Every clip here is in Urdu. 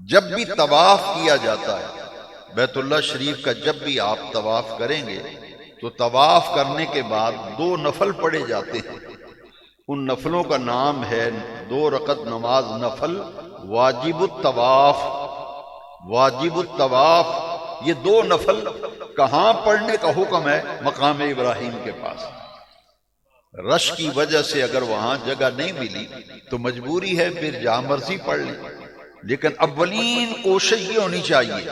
جب بھی طواف کیا جاتا ہے بیت اللہ شریف کا، جب بھی آپ طواف کریں گے تو طواف کرنے کے بعد 2 نفل پڑھے جاتے ہیں. ان نفلوں کا نام ہے 2 رکعت نماز نفل واجب الطواف. واجب الطواف یہ 2 نفل کہاں پڑھنے کا حکم ہے؟ مقام ابراہیم کے پاس. رش کی وجہ سے اگر وہاں جگہ نہیں ملی تو مجبوری ہے پھر جہاں مرضی پڑھ لیں، لیکن اولین کوشش یہ ہونی چاہیے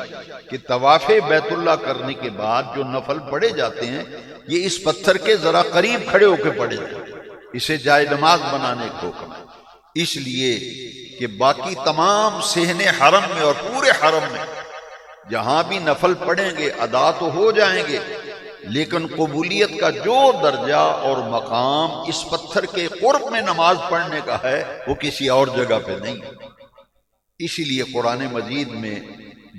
کہ طواف بیت اللہ کرنے کے بعد جو نفل پڑھے جاتے ہیں یہ اس پتھر کے ذرا قریب کھڑے ہو کے پڑھے جائیں. اسے جائے نماز بنانے کا حکم ہے، اس لیے کہ باقی تمام صحن حرم میں اور پورے حرم میں جہاں بھی نفل پڑھیں گے ادا تو ہو جائیں گے، لیکن قبولیت کا جو درجہ اور مقام اس پتھر کے قرب میں نماز پڑھنے کا ہے وہ کسی اور جگہ پہ نہیں. اسی لیے قرآن مجید میں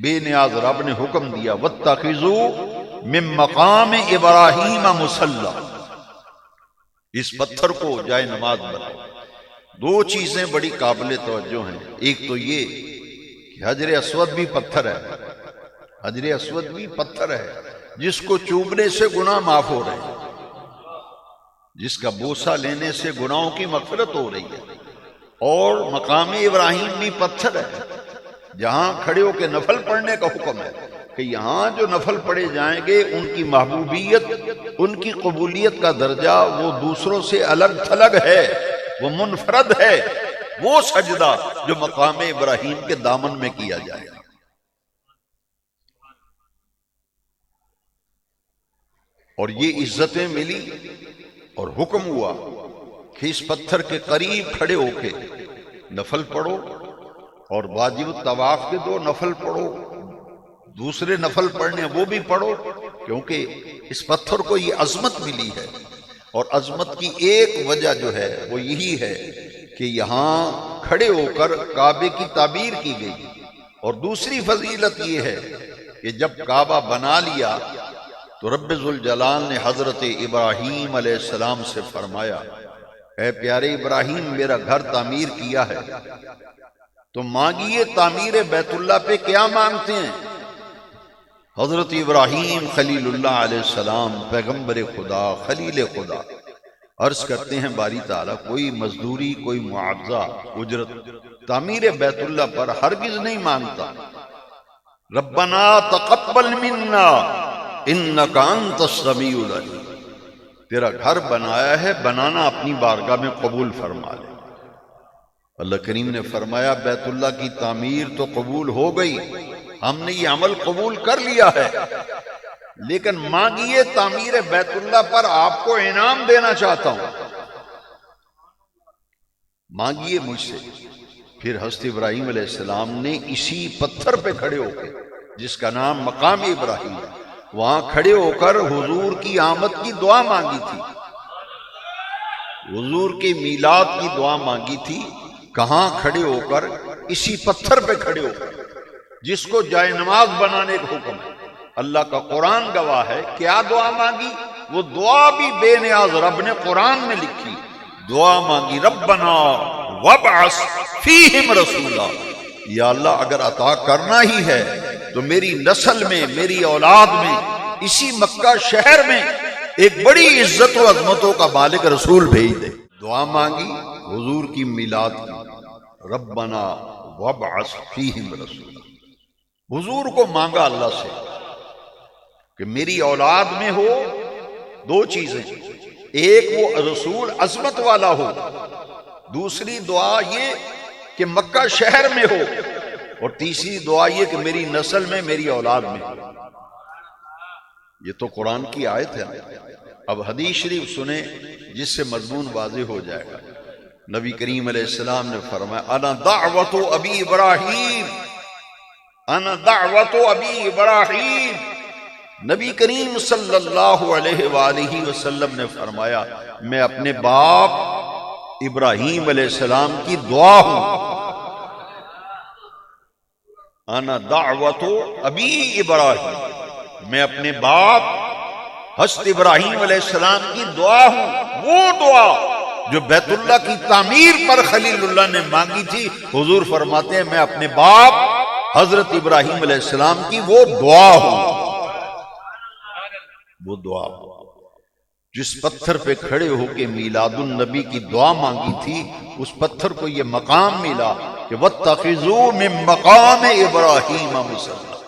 بے نیاز رب نے حکم دیا وَاتَّخِذُوا مِن مَّقَامِ إِبْرَاهِيمَ مُصَلًّى، اس پتھر کو جائے نماز بناؤ. 2 چیزیں بڑی قابل توجہ ہیں. ایک تو یہ کہ حجر اسود بھی پتھر ہے، حجر اسود بھی پتھر ہے جس کو چومنے سے گناہ معاف ہو رہے ہیں، جس کا بوسہ لینے سے گناہوں کی مغفرت ہو رہی ہے. اور مقام ابراہیم بھی پتھر ہے جہاں کھڑے ہو کے نفل پڑھنے کا حکم ہے کہ یہاں جو نفل پڑھے جائیں گے ان کی محبوبیت، ان کی قبولیت کا درجہ وہ دوسروں سے الگ تھلگ ہے، وہ منفرد ہے. وہ سجدہ جو مقام ابراہیم کے دامن میں کیا جائے. اور یہ عزتیں ملی اور حکم ہوا کہ اس پتھر کے قریب کھڑے ہو کے نفل پڑھو اور واجب الطواف کے 2 نفل پڑھو. دوسرے نفل پڑھنے وہ بھی پڑھو، کیونکہ اس پتھر کو یہ عظمت ملی ہے. اور عظمت کی ایک وجہ جو ہے وہ یہی ہے کہ یہاں کھڑے ہو کر کعبے کی تعبیر کی گئی. اور دوسری فضیلت یہ ہے کہ جب کعبہ بنا لیا تو رب ذوالجلال نے حضرت ابراہیم علیہ السلام سے فرمایا اے پیارے ابراہیم میرا گھر تعمیر کیا ہے تو مانگیے تعمیر بیت اللہ پہ کیا مانگتے ہیں؟ حضرت ابراہیم خلیل اللہ علیہ السلام پیغمبر خدا خلیل خدا عرض کرتے ہیں باری تعالیٰ کوئی مزدوری کوئی معاوضہ اجرت تعمیر بیت اللہ پر ہرگز نہیں مانگتا. ربنا تقبل منا انک انت السمیع العلیم، تیرا گھر بنایا ہے، بنانا اپنی بارگاہ میں قبول فرما لے. اللہ کریم نے فرمایا بیت اللہ کی تعمیر تو قبول ہو گئی، ہم نے یہ عمل قبول کر لیا ہے، لیکن مانگیے تعمیر بیت اللہ پر آپ کو انعام دینا چاہتا ہوں، مانگیے مجھ سے. پھر حضرت ابراہیم علیہ السلام نے اسی پتھر پہ کھڑے ہو کے جس کا نام مقام ابراہیم ہے وہاں کھڑے ہو کر حضور کی آمد کی دعا مانگی تھی، حضور کے میلاد کی دعا مانگی تھی. کہاں کھڑے ہو کر؟ اسی پتھر پہ کھڑے ہو کر جس کو جائے نماز بنانے کا حکم ہے. اللہ کا قرآن گواہ ہے. کیا دعا مانگی؟ وہ دعا بھی بے نیاز رب نے قرآن میں لکھی. دعا مانگی ربنا وابعث فیہم رسولا، یا اللہ اگر عطا کرنا ہی ہے تو میری نسل میں میری اولاد میں اسی مکہ شہر میں ایک بڑی عزت و عظمتوں کا مالک رسول بھیج دے. دعا مانگی حضور کی میلاد کی ربنا وابعث فیہم رسولا. حضور کو مانگا اللہ سے کہ میری اولاد میں ہو 2 چیزیں، ایک وہ رسول عظمت والا ہو، دوسری دعا یہ کہ مکہ شہر میں ہو، اور تیسری دعا یہ کہ میری نسل میں میری اولاد میں ہو. یہ تو قرآن کی آیت ہے. اب حدیث شریف سنیں جس سے مضمون واضح ہو جائے گا. نبی کریم علیہ السلام نے فرمایا انا دعوت ابی ابراہیم، انا دعوت ابی ابراہیم. نبی کریم صلی اللہ علیہ وآلہ وسلم نے فرمایا میں اپنے باپ ابراہیم علیہ السلام کی دعا ہوں. انا دعوت ابی ابراہیم، میں اپنے باپ حضرت ابراہیم علیہ السلام کی دعا ہوں. وہ دعا جو بیت اللہ کی تعمیر پر خلیل اللہ نے مانگی تھی، حضور فرماتے ہیں میں اپنے باپ حضرت ابراہیم علیہ السلام کی وہ دعا ہو، وہ دعا ہو جس پتھر پہ کھڑے ہو کے میلاد النبی کی دعا مانگی تھی، اس پتھر کو یہ مقام ملا کہ وَاتَّخِذُوا مِن مَّقَامِ إِبْرَاهِيمَ مُصَلًّى۔